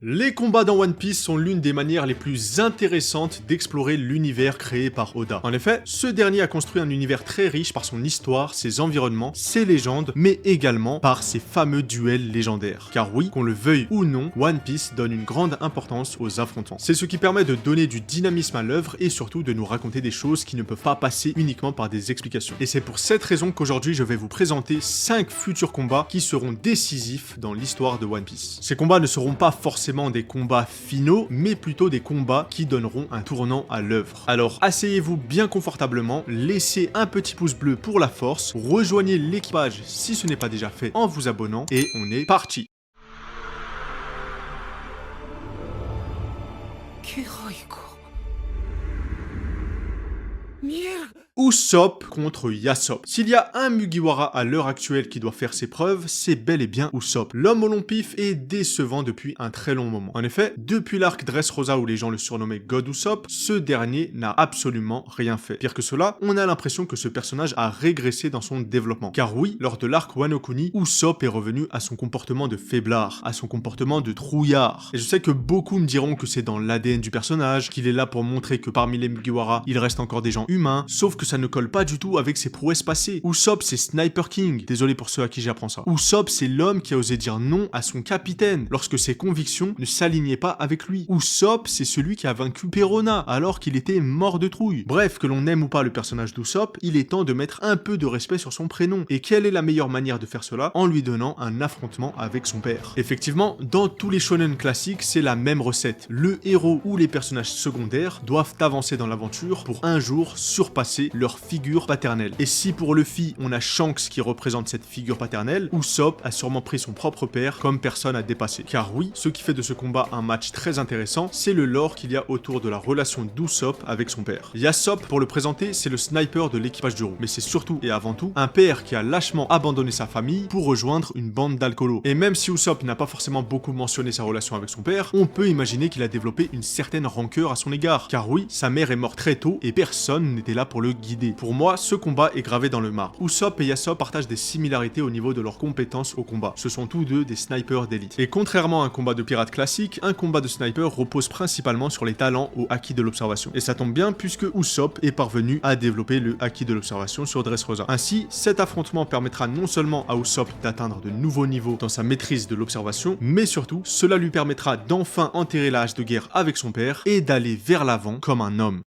Les combats dans One Piece sont l'une des manières les plus intéressantes d'explorer l'univers créé par Oda. En effet, ce dernier a construit un univers très riche par son histoire, ses environnements, ses légendes, mais également par ses fameux duels légendaires. Car oui, qu'on le veuille ou non, One Piece donne une grande importance aux affrontements. C'est ce qui permet de donner du dynamisme à l'œuvre et surtout de nous raconter des choses qui ne peuvent pas passer uniquement par des explications. Et c'est pour cette raison qu'aujourd'hui je vais vous présenter 5 futurs combats qui seront décisifs dans l'histoire de One Piece. Ces combats ne seront pas forcément des combats finaux, mais plutôt des combats qui donneront un tournant à l'œuvre. Alors asseyez-vous bien confortablement, laissez un petit pouce bleu pour la force, rejoignez l'équipage si ce n'est pas déjà fait en vous abonnant, et on est parti. Usopp contre Yasop. S'il y a un Mugiwara à l'heure actuelle qui doit faire ses preuves, c'est bel et bien Usopp. L'homme au long pif est décevant depuis un très long moment. En effet, depuis l'arc Dressrosa où les gens le surnommaient God Usopp, ce dernier n'a absolument rien fait. Pire que cela, on a l'impression que ce personnage a régressé dans son développement. Car oui, lors de l'arc Wano Kuni, Usopp est revenu à son comportement de faiblard, à son comportement de trouillard. Et je sais que beaucoup me diront que c'est dans l'ADN du personnage, qu'il est là pour montrer que parmi les Mugiwara, il reste encore des gens humains, sauf que ça ne colle pas du tout avec ses prouesses passées. Usopp, c'est Sniper King. Désolé pour ceux à qui j'apprends ça. Usopp, c'est l'homme qui a osé dire non à son capitaine lorsque ses convictions ne s'alignaient pas avec lui. Usopp, c'est celui qui a vaincu Perona alors qu'il était mort de trouille. Bref, que l'on aime ou pas le personnage d'Usopp, il est temps de mettre un peu de respect sur son prénom. Et quelle est la meilleure manière de faire cela? En lui donnant un affrontement avec son père. Effectivement, dans tous les shonen classiques, c'est la même recette. Le héros ou les personnages secondaires doivent avancer dans l'aventure pour un jour surpasser leur figure paternelle. Et si pour Luffy, on a Shanks qui représente cette figure paternelle, Usopp a sûrement pris son propre père comme personne à dépasser. Car oui, ce qui fait de ce combat un match très intéressant, c'est le lore qu'il y a autour de la relation d'Usopp avec son père. Yasop, pour le présenter, c'est le sniper de l'équipage du Roux. Mais c'est surtout et avant tout un père qui a lâchement abandonné sa famille pour rejoindre une bande d'alcoolos. Et même si Usopp n'a pas forcément beaucoup mentionné sa relation avec son père, on peut imaginer qu'il a développé une certaine rancœur à son égard. Car oui, sa mère est morte très tôt et personne n'était là pour le guider. Pour moi, ce combat est gravé dans le marbre. Usopp et Yasop partagent des similarités au niveau de leurs compétences au combat. Ce sont tous deux des snipers d'élite. Et contrairement à un combat de pirate classique, un combat de sniper repose principalement sur les talents au acquis de l'observation. Et ça tombe bien puisque Usopp est parvenu à développer le acquis de l'observation sur Dressrosa. Ainsi, cet affrontement permettra non seulement à Usopp d'atteindre de nouveaux niveaux dans sa maîtrise de l'observation, mais surtout, cela lui permettra d'enfin enterrer la hache de guerre avec son père et d'aller vers l'avant comme un homme.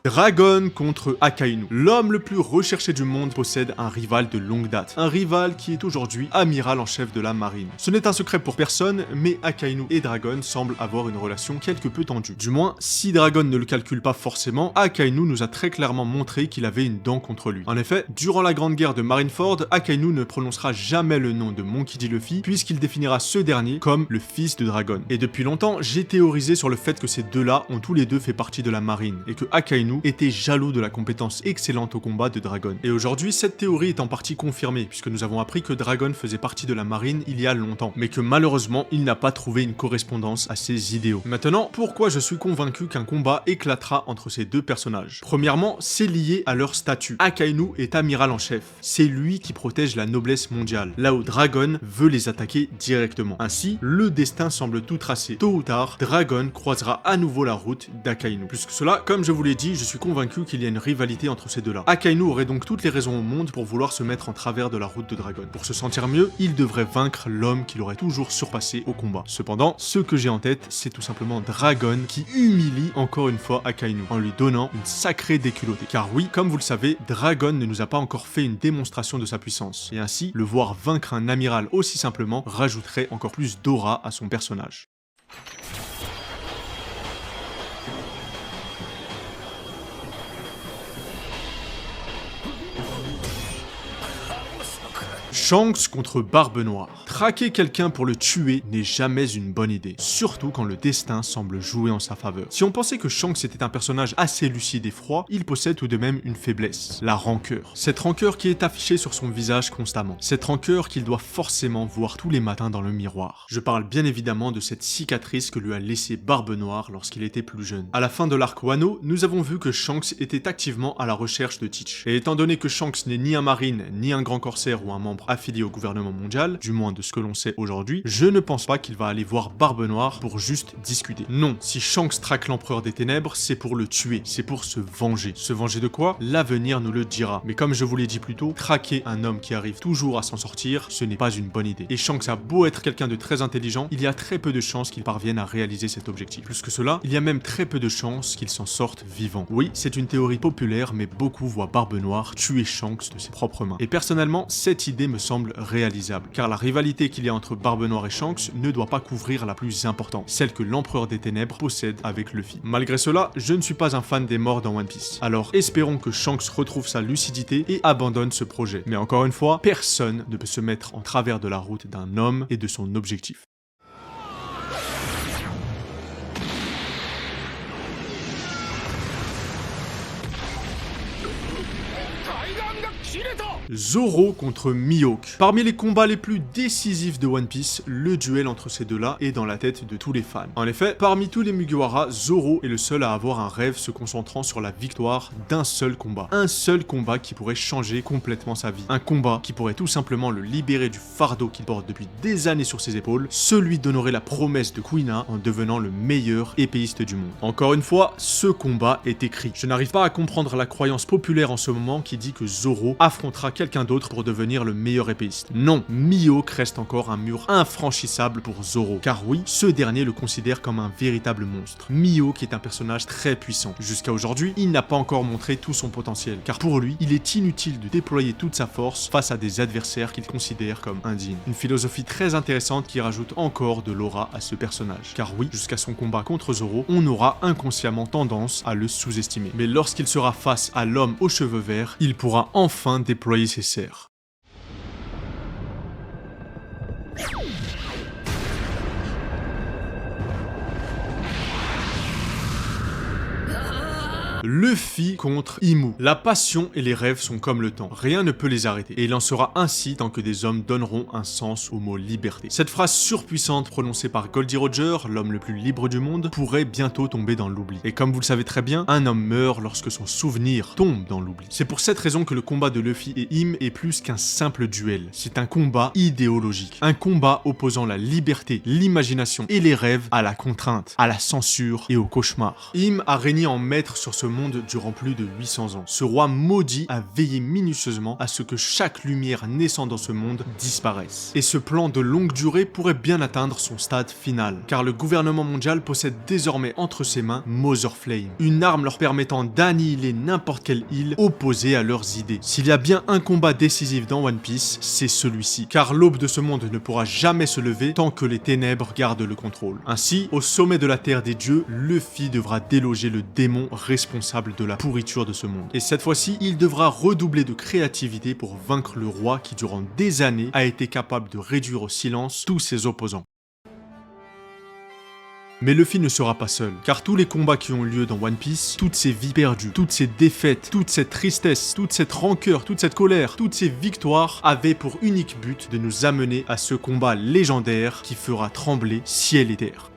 Dragon contre Akainu. L'homme le plus recherché du monde possède un rival de longue date. Un rival qui est aujourd'hui amiral en chef de la marine. Ce n'est un secret pour personne, mais Akainu et Dragon semblent avoir une relation quelque peu tendue. Du moins, si Dragon ne le calcule pas forcément, Akainu nous a très clairement montré qu'il avait une dent contre lui. En effet, durant la grande guerre de Marineford, Akainu ne prononcera jamais le nom de Monkey D. Luffy, puisqu'il définira ce dernier comme le fils de Dragon. Et depuis longtemps, j'ai théorisé sur le fait que ces deux-là ont tous les deux fait partie de la marine, et que Akainu était jaloux de la compétence excellente au combat de Dragon. Et aujourd'hui, cette théorie est en partie confirmée, puisque nous avons appris que Dragon faisait partie de la marine il y a longtemps, mais que malheureusement, il n'a pas trouvé une correspondance à ses idéaux. Maintenant, pourquoi je suis convaincu qu'un combat éclatera entre ces deux personnages? Premièrement, c'est lié à leur statut. Akainu est amiral en chef. C'est lui qui protège la noblesse mondiale, là où Dragon veut les attaquer directement. Ainsi, le destin semble tout tracé. Tôt ou tard, Dragon croisera à nouveau la route d'Akainu. Plus que cela, comme je vous l'ai dit, je suis convaincu qu'il y a une rivalité entre ces deux-là. Akainu aurait donc toutes les raisons au monde pour vouloir se mettre en travers de la route de Dragon. Pour se sentir mieux, il devrait vaincre l'homme qu'il aurait toujours surpassé au combat. Cependant, ce que j'ai en tête, c'est tout simplement Dragon qui humilie encore une fois Akainu en lui donnant une sacrée déculottée. Car oui, comme vous le savez, Dragon ne nous a pas encore fait une démonstration de sa puissance. Et ainsi, le voir vaincre un amiral aussi simplement rajouterait encore plus d'aura à son personnage. Shanks contre Barbe Noire. Traquer quelqu'un pour le tuer n'est jamais une bonne idée, surtout quand le destin semble jouer en sa faveur. Si on pensait que Shanks était un personnage assez lucide et froid, il possède tout de même une faiblesse, la rancœur. Cette rancœur qui est affichée sur son visage constamment. Cette rancœur qu'il doit forcément voir tous les matins dans le miroir. Je parle bien évidemment de cette cicatrice que lui a laissée Barbe Noire lorsqu'il était plus jeune. À la fin de l'arc Wano, nous avons vu que Shanks était activement à la recherche de Teach. Et étant donné que Shanks n'est ni un marine, ni un grand corsaire ou un membre affilié au gouvernement mondial, du moins de ce que l'on sait aujourd'hui, je ne pense pas qu'il va aller voir Barbe Noire pour juste discuter. Non, si Shanks traque l'empereur des ténèbres, c'est pour le tuer, c'est pour se venger. Se venger de quoi? L'avenir nous le dira. Mais comme je vous l'ai dit plus tôt, traquer un homme qui arrive toujours à s'en sortir, ce n'est pas une bonne idée. Et Shanks a beau être quelqu'un de très intelligent, il y a très peu de chances qu'il parvienne à réaliser cet objectif. Plus que cela, il y a même très peu de chances qu'il s'en sorte vivant. Oui, c'est une théorie populaire, mais beaucoup voient Barbe Noire tuer Shanks de ses propres mains. Et personnellement, cette idée me semble réalisable, car la rivalité qu'il y a entre Barbe Noire et Shanks ne doit pas couvrir la plus importante, celle que l'empereur des ténèbres possède avec Luffy. Malgré cela, je ne suis pas un fan des morts dans One Piece. Alors espérons que Shanks retrouve sa lucidité et abandonne ce projet. Mais encore une fois, personne ne peut se mettre en travers de la route d'un homme et de son objectif. Zoro contre Mihawk. Parmi les combats les plus décisifs de One Piece, le duel entre ces deux-là est dans la tête de tous les fans. En effet, parmi tous les Mugiwara, Zoro est le seul à avoir un rêve se concentrant sur la victoire d'un seul combat. Un seul combat qui pourrait changer complètement sa vie. Un combat qui pourrait tout simplement le libérer du fardeau qu'il porte depuis des années sur ses épaules, celui d'honorer la promesse de Kuina en devenant le meilleur épéiste du monde. Encore une fois, ce combat est écrit. Je n'arrive pas à comprendre la croyance populaire en ce moment qui dit que Zoro affrontera quelqu'un d'autre pour devenir le meilleur épéiste. Non, Mihawk reste encore un mur infranchissable pour Zoro, car oui, ce dernier le considère comme un véritable monstre. Mihawk est un personnage très puissant. Jusqu'à aujourd'hui, il n'a pas encore montré tout son potentiel, car pour lui, il est inutile de déployer toute sa force face à des adversaires qu'il considère comme indignes. Une philosophie très intéressante qui rajoute encore de l'aura à ce personnage. Car oui, jusqu'à son combat contre Zoro, on aura inconsciemment tendance à le sous-estimer. Mais lorsqu'il sera face à l'homme aux cheveux verts, il pourra enfin déployer ses serres. Luffy contre Imu. La passion et les rêves sont comme le temps. Rien ne peut les arrêter. Et il en sera ainsi tant que des hommes donneront un sens au mot liberté. Cette phrase surpuissante prononcée par Goldie Roger, l'homme le plus libre du monde, pourrait bientôt tomber dans l'oubli. Et comme vous le savez très bien, un homme meurt lorsque son souvenir tombe dans l'oubli. C'est pour cette raison que le combat de Luffy et Im est plus qu'un simple duel. C'est un combat idéologique. Un combat opposant la liberté, l'imagination et les rêves à la contrainte, à la censure et au cauchemar. Im a régné en maître sur ce monde durant plus de 800 ans. Ce roi maudit a veillé minutieusement à ce que chaque lumière naissant dans ce monde disparaisse. Et ce plan de longue durée pourrait bien atteindre son stade final, car le gouvernement mondial possède désormais entre ses mains Mother Flame, une arme leur permettant d'annihiler n'importe quelle île opposée à leurs idées. S'il y a bien un combat décisif dans One Piece, c'est celui-ci, car l'aube de ce monde ne pourra jamais se lever tant que les ténèbres gardent le contrôle. Ainsi, au sommet de la terre des dieux, Luffy devra déloger le démon responsable de la pourriture de ce monde. Et cette fois-ci, il devra redoubler de créativité pour vaincre le roi qui, durant des années, a été capable de réduire au silence tous ses opposants. Mais Luffy ne sera pas seul, car tous les combats qui ont lieu dans One Piece, toutes ces vies perdues, toutes ces défaites, toute cette tristesse, toute cette rancœur, toute cette colère, toutes ces victoires avaient pour unique but de nous amener à ce combat légendaire qui fera trembler ciel et terre.